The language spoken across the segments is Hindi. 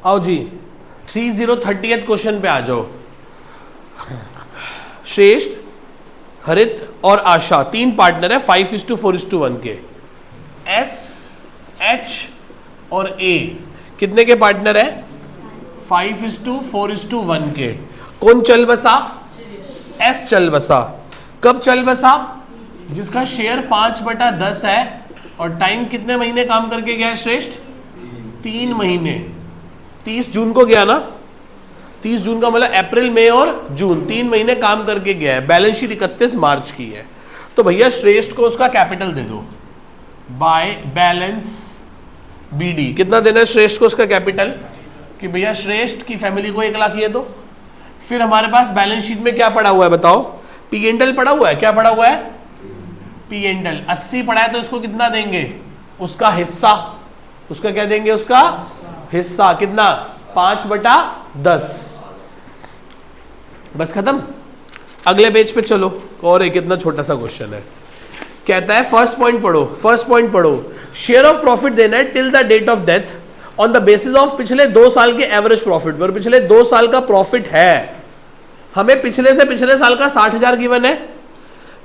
आओ जी 3030th क्वेश्चन पे आ जाओ। श्रेष्ठ, हरित और आशा तीन पार्टनर है 5:4:1 के। एस, एच और ए कितने के पार्टनर है? 5:4:1 के। कौन चल बसा? एस चल बसा। कब चल बसा? जिसका शेयर 5/10 है और टाइम कितने महीने काम करके गया है श्रेष्ठ? 3 महीने। 30 जून को गया ना, 30 जून का मतलब अप्रैल, मई और जून, 3 महीने काम करके गया है। बैलेंस शीट 31 मार्च की है। तो भैया श्रेष्ठ को उसका कैपिटल दे दो बाय बैलेंस बीडी। कितना देना है श्रेष्ठ को उसका कैपिटल? कि भैया श्रेष्ठ की फैमिली को 1 लाख ये दो। फिर हमारे पास बैलेंस शीट में क्या पड़ा हुआ है बताओ? पी एंड एल पड़ा हुआ है। क्या पड़ा हुआ है? P and L. 80 पड़ा है तो इसको कितना देंगे? उसका हिस्सा। उसका क्या देंगे? उसका हिस्सा। कितना? 5/10। बस खत्म। अगले पेज पे चलो। और एक इतना छोटा सा क्वेश्चन है, कहता है फर्स्ट पॉइंट पढ़ो, फर्स्ट पॉइंट पढ़ो। शेयर ऑफ प्रॉफिट देना है till the date of death on the basis of पिछले 2 साल के एवरेज प्रॉफिट पर। पिछले 2 साल का प्रॉफिट है, हमें पिछले से पिछले साल का 60,000 गिवन है।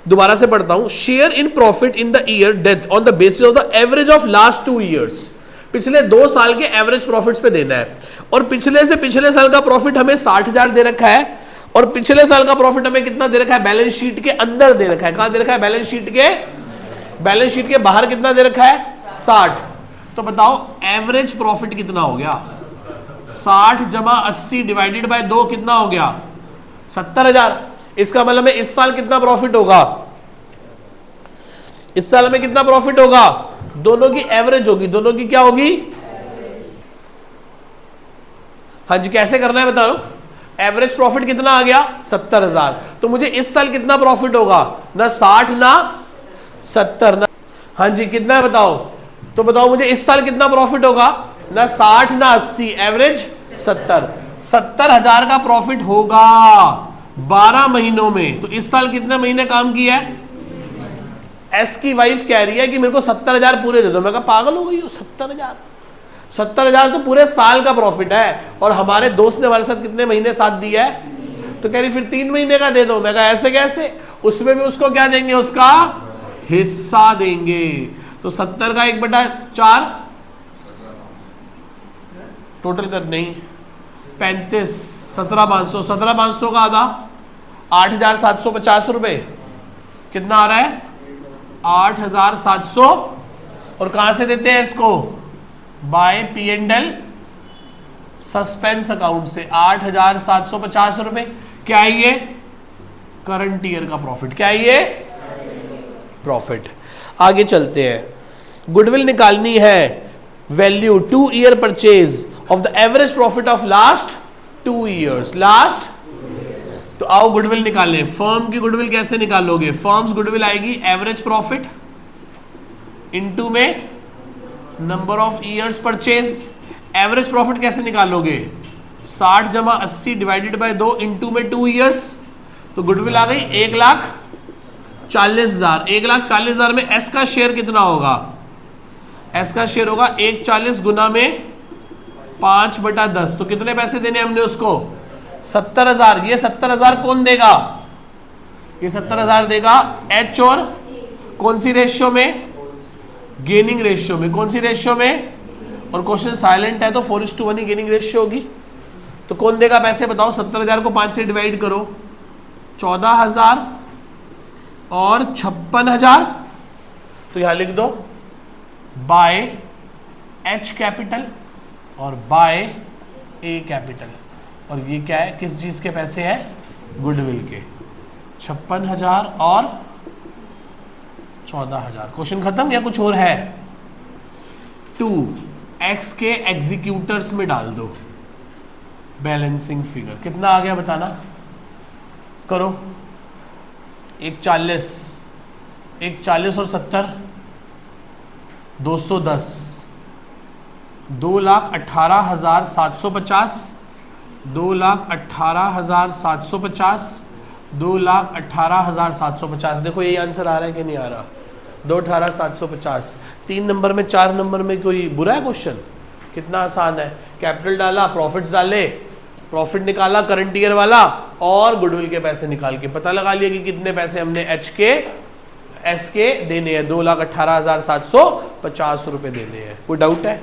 दोबारा से पढ़ता हूं। Share in profit in the year death on the basis of the average of last 2 years. पिछले 2 साल के एवरेज प्रॉफिट्स पे देना है। और पिछले से पिछले साल का प्रॉफिट हमें 60,000 दे रखा है और पिछले साल का प्रॉफिट हमें कितना दे रखा है? बैलेंस शीट के अंदर दे रखा है। कहां दे रखा है? बैलेंस शीट के बाहर कितना दे रखा है? 60। तो बताओ एवरेज प्रॉफिट कितना हो गया? 60 जमा 80 डिवाइडेड बाय 2 कितना हो गया? 70,000। इसका मतलब में इस साल कितना प्रॉफिट होगा? इस साल में कितना प्रॉफिट होगा? दोनों की एवरेज होगी। दोनों की क्या होगी? हाँ जी, कैसे करना है बता लो। एवरेज प्रॉफिट कितना आ गया? 70,000। तो मुझे इस साल कितना प्रॉफिट होगा? ना 60 ना 70 ना। हाँ जी, कितना है बताओ? तो बताओ मुझे इस साल कितना प्रॉफिट होगा? ना 60 ना 80, एवरेज 70। 70,000 का प्रॉफिट होगा 12 महीनों में। तो इस साल कितने महीने काम किया है? एस की वाइफ कह रही है कि मेरे को 70,000 पूरे दे दो। मैं कहा पागल हो गई हो? 70,000? 70,000 तो पूरे साल का प्रॉफिट है। और हमारे दोस्त ने हमारे साथ कितने महीने साथ दिया है? तो कह रही फिर 3 महीने का दे दो। मैं कहा ऐसे कैसे? उसमें भी उसको क्या देंगे? उसका हिस्सा देंगे। तो 70 का 1/4 टोटल कर नहीं 35, 17,500, 17,500 का आधा 8,750 रुपए। कितना आ रहा है? 8,700। और कहां से देते हैं इसको? By P and L suspense account से 8,750 रुपए। क्या है ये? करंट ईयर का प्रॉफिट। क्या है ये? प्रॉफिट। आगे चलते हैं। गुडविल निकालनी है value 2 year purchase of the average profit of last 2 years. Last. तो आओ गुडविल निकालें। फर्म की गुडविल कैसे निकालोगे? फर्म्स गुडविल आएगी एवरेज प्रॉफिट इनटू में number of years purchase. Average profit कैसे निकालोगे? 60 जमा 80 डिवाइडेड बाय 2 इनटू में 2 ईयर्स। तो गुडविल आ गई 1,40,000। 1,40,000 में एस का शेयर कितना होगा? एस का शेयर होगा 1,40 गुना में 5/10। तो कितने पैसे देने हमने उसको? 70,000। ये 70,000 कौन देगा? ये 70,000 देगा एच। और कौन सी रेशियो में? गेनिंग रेशियो में। कौन सी रेशियो में? और क्वेश्चन साइलेंट है तो 4:1 ही गेनिंग रेशियो होगी। तो कौन देगा पैसे बताओ? 70,000 को 5 से डिवाइड करो, 14,000 और 56,000। तो यहां लिख दो बाय एच कैपिटल और बाय ए कैपिटल। और ये क्या है? किस चीज के पैसे हैं? गुडविल के। 56,000 और 14,000। क्वेश्चन खत्म या कुछ और है? 2x के एग्जीक्यूटर्स में डाल दो बैलेंसिंग फिगर। कितना आ गया बताना? करो। 1,40, 1,40 और 70 210, 2,18,750, 2,18,750, 2,18,750। देखो यही आंसर आ रहा है कि नहीं आ रहा? 2,18,750। 3 नंबर में 4 नंबर में कोई बुरा है क्वेश्चन? कितना आसान है, कैपिटल डाला, प्रॉफिट्स डाले, प्रॉफिट निकाला करंट ईयर वाला और गुडविल के पैसे निकाल के पता लगा लिया कि कितने पैसे हमने एच के एस के देने हैं, 2,18,750 रुपए देने हैं। कोई डाउट है?